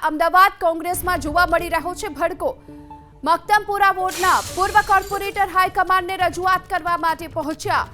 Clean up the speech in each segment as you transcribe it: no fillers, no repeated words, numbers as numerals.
અમદાવાદ કોંગ્રેસમાં જોવા મળી રહ્યો છે ભડકો। મક્તમપુરા વોર્ડના પૂર્વ કોર્પોરેટર હાઈકમાન્ડને રજૂઆત કરવા માટે પહોંચ્યા।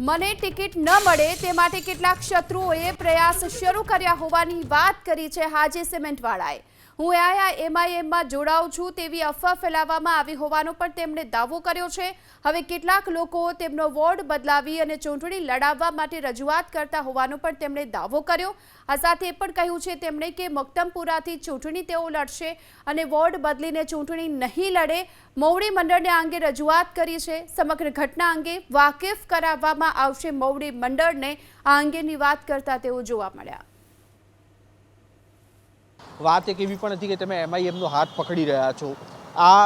મને ટિકિટ ન મળે તે માટે કેટલાક શત્રુઓએ પ્રયાસ શરૂ કર્યા હોવાની વાત કરી છે હાજી સિમેન્ટવાળાએ। હું એઆઈએમઆઈએમમાં જોડાઉં છું તેવી અફવા ફેલાવવામાં આવી હોવાનો પણ તેમણે દાવો કર્યો છે। હવે કેટલાક લોકો તેમનો વોર્ડ બદલાવી અને ચૂંટણી લડાવવા માટે રજૂઆત કરતા હોવાનો પણ તેમણે દાવો કર્યો। આ સાથે એ પણ કહ્યું છે તેમણે કે મક્તમપુરાથી ચૂંટણી તેઓ લડશે અને વોર્ડ બદલીને ચૂંટણી નહીં લડે। મોવડી મંડળને આ અંગે રજૂઆત કરી છે। સમગ્ર ઘટના અંગે વાકેફ કરાવવામાં આવશે। મોવડી મંડળને આ અંગેની વાત કરતા તેઓ જોવા મળ્યા। વાત એક એવી પણ હતી કે તમે એમઆઈએમનો હાથ પકડી રહ્યા છો। આ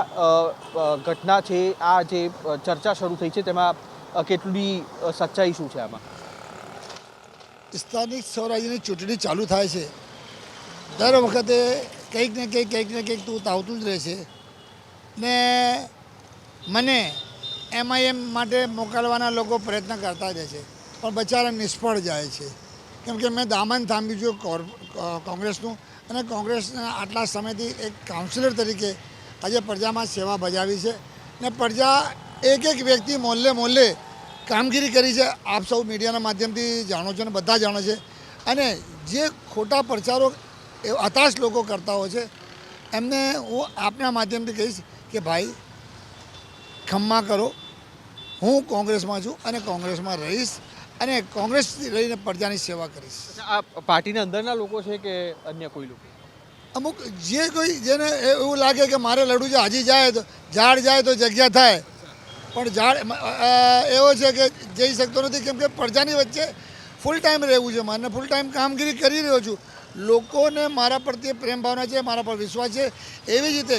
ઘટના છે, આ જે ચર્ચા શરૂ થઈ છે તેમાં કેટલી સચ્ચાઈ શું છે આમાં? સ્થાનિક સ્વરાજ્યની ચૂંટણી ચાલુ થાય છે, દર વખતે કંઈક ને કંઈક તું આવતું જ રહે છે ને મને એમઆઈએમ માટે મોકલવાના લોકો પ્રયત્ન કરતા રહે છે, પણ બચારા નિષ્ફળ જાય છે। કેમ કે મેં દામન થાંભ્યું છે કોંગ્રેસનું અને કોંગ્રેસના આટલા સમયથી એક કાઉન્સિલર તરીકે આજે પ્રજામાં સેવા બજાવી છે ને પ્રજા એક વ્યક્તિ મોહલ્લે કામગીરી કરી છે। આપ સૌ મીડિયાના માધ્યમથી જાણો છો ને બધા જાણો છે। અને જે ખોટા પ્રચારો હતાશ લોકો કરતા હોય છે એમને હું આપના માધ્યમથી કહીશ કે ભાઈ ખમ્મા કરો, હું કોંગ્રેસમાં છું અને કોંગ્રેસમાં રહીશ અને કોંગ્રેસથી રહીને પ્રજાની સેવા કરીશ। આ પાર્ટીના અંદરના લોકો છે કે અન્ય કોઈ લોકો? અમુક જે કોઈ જેને એવું લાગે કે મારે લડવું છે, હાજી જાય તો ઝાડ જાય તો જગ્યા થાય, પણ ઝાડ એવો છે કે જઈ શકતો નથી કેમ કે પ્રજાની વચ્ચે ફૂલ ટાઈમ રહેવું છે। મને ફૂલ ટાઈમ કામગીરી કરી રહ્યો છું, લોકોને મારા પ્રત્યે પ્રેમ ભાવના છે, મારા પર વિશ્વાસ છે। એવી જ રીતે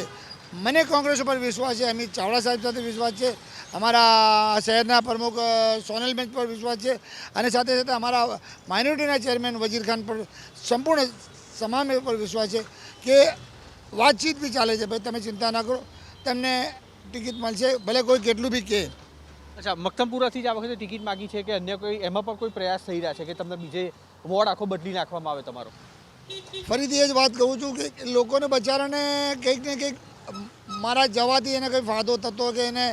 મને કોંગ્રેસ ઉપર વિશ્વાસ છે, અમિત ચાવડા સાહેબ સાથે વિશ્વાસ છે, અમારા શહેરના પ્રમુખ સોનલબેન પર વિશ્વાસ છે અને સાથે સાથે અમારા માઇનોરિટીના ચેરમેન વજીર ખાન પર સંપૂર્ણ તમામ પર વિશ્વાસ છે કે વાતચીત બી ચાલે છે। ભાઈ તમે ચિંતા ના કરો, તમને ટિકિટ મળશે, ભલે કોઈ કેટલું બી કહે। અચ્છા, મક્તમપુરાથી જ આ વખતે ટિકિટ માગી છે કે અન્ય કોઈ એમાં પણ કોઈ પ્રયાસ થઈ રહ્યા છે કે તમને બીજે વોર્ડ આખો બદલી નાખવામાં આવે તમારો? ફરીથી એ જ વાત કહું છું કે લોકોને બચારાને કંઈક ને કંઈક મારા જવાથી એને કંઈ ફાયદો થતો કે એને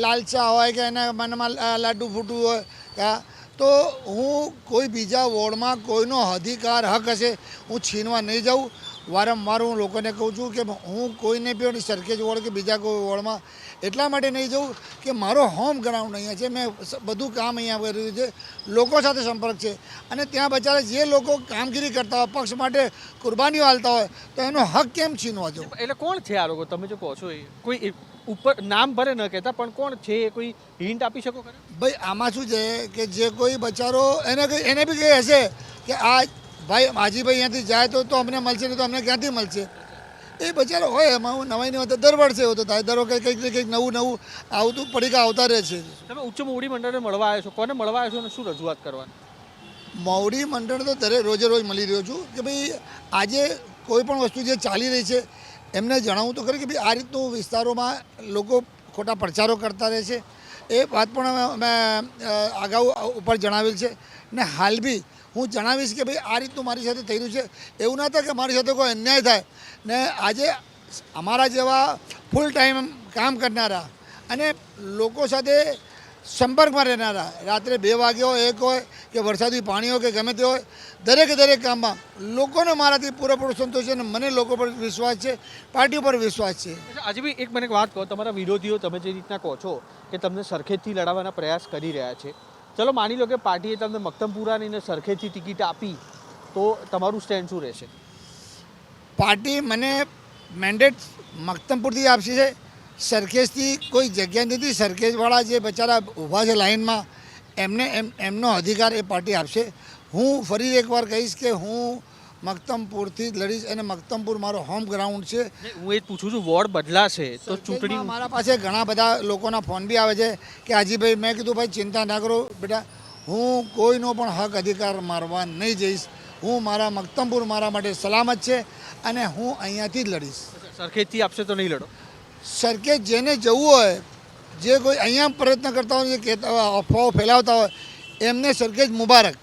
લાલચા હોય કે એને મનમાં લાડુ ફૂટવું હોય તો હું કોઈ બીજા વોર્ડમાં કોઈનો અધિકાર હક હશે હું છીનવા નહીં જાઉં। વારંવાર હું લોકોને કહું છું કે હું કોઈને પણ સરખેજ વોર્ડ કે બીજા કોઈ વોર્ડમાં એટલા માટે નહીં જાઉં કે મારો હોમ ગ્રાઉન્ડ અહીંયા છે, મેં બધું કામ અહીંયા કર્યું છે, લોકો સાથે સંપર્ક છે અને ત્યાં બચારા જે લોકો કામગીરી કરતા હોય, પક્ષ માટે કુરબાનીઓ હાલતા હોય તો એનો હક કેમ છીનવા જાઉં? એટલે કોણ છે આ લોકો? તમે જો કહો છો એ કોઈ ઉપર નામ ભરે ન કહેતા, પણ કોણ છે એ કોઈ હિન્ટ આપી શકો ખરા? ભાઈ આમાં શું છે કે જે કોઈ બચારો એને બી કહે હશે કે આ ભાઈ હાજીભાઈ અહીંયાથી જાય તો અમને મળશે, નહીં તો અમને ક્યાંથી મળશે? એ બચારો હોય એમાં હું નવાઈ નહીં હોતા, દર વર્ષે હોતો થાય, દર વખતે કંઈક ને કંઈક નવું આવતું પડીકા આવતા રહે છે। તમે ઉચ્ચ મોવડી મંડળને મળવા આવ્યો છો, કોને મળવા આવ્યો છો અને શું રજૂઆત કરવાની? મોવડી મંડળ તો રોજે રોજ મળી રહ્યો છું કે ભાઈ આજે કોઈ પણ વસ્તુ જે ચાલી રહી છે એમને જણાવું તો ખરી કે ભાઈ આ રીતનું વિસ્તારોમાં લોકો ખોટા પ્રચારો કરતા રહે છે। એ વાત પણ મેં અગાઉ ઉપર જણાવેલ છે ને હાલ બી હું જણાવીશ કે ભાઈ આ રીતનું મારી સાથે થઈ રહ્યું છે। એવું ના થાય કે મારી સાથે કોઈ અન્યાય થાય ને આજે અમારા જેવા ફૂલ ટાઈમ કામ કરનારા અને લોકો સાથે સંપર્કમાં રહેનારા, રાત્રે 2 વાગે હોય, 1 હોય કે વરસાદી પાણી હોય કે ગમે તે હોય, દરેક કામમાં લોકોને મારાથી પૂરેપૂરો સંતોષ છે અને મને લોકો પર વિશ્વાસ છે, પાર્ટી પર વિશ્વાસ છે। આજે બી એક મને વાત કહો, તમારા વિરોધીઓ તમે જે રીતના કહો છો કે તમને સરખેજથી લડાવવાના પ્રયાસ કરી રહ્યા છે, ચલો માની લો કે પાર્ટીએ તમને મક્તમપુરાની ને સરખેજથી ટિકિટ આપી તો તમારું સ્ટેન્ડ શું રહેશે? પાર્ટી મને મેન્ડેટ મક્તમપુરથી આપશે છે, સરખેજથી કોઈ જગ્યા નથી। સરખેજવાળા જે બચારા ઊભા છે લાઇનમાં એમનો અધિકાર એ પાર્ટી આપશે। હું ફરી એકવાર કહીશ કે હું મક્તમપુરથી જ લડીશ અને મક્તમપુર મારો હોમ ગ્રાઉન્ડ છે। હું એ જ પૂછું છું, વોર્ડ બદલાશે તો ચૂંટણી? મારા પાસે ઘણા બધા લોકોના ફોન બી આવે છે કે હાજીભાઈ, મેં કીધું ભાઈ ચિંતા ના કરો બેટા, હું કોઈનો પણ હક અધિકાર મારવા નહીં જઈશ। હું મારા મક્તમપુર મારા માટે સલામત છે અને હું અહીંયાથી જ લડીશ। સરખેજથી આપશે તો નહીં લડો? સરખેજ જેને જવું હોય, જે કોઈ અહીંયા પ્રયત્ન કરતા હોય, જે અફવાઓ ફેલાવતા હોય એમને સરખેજ મુબારક।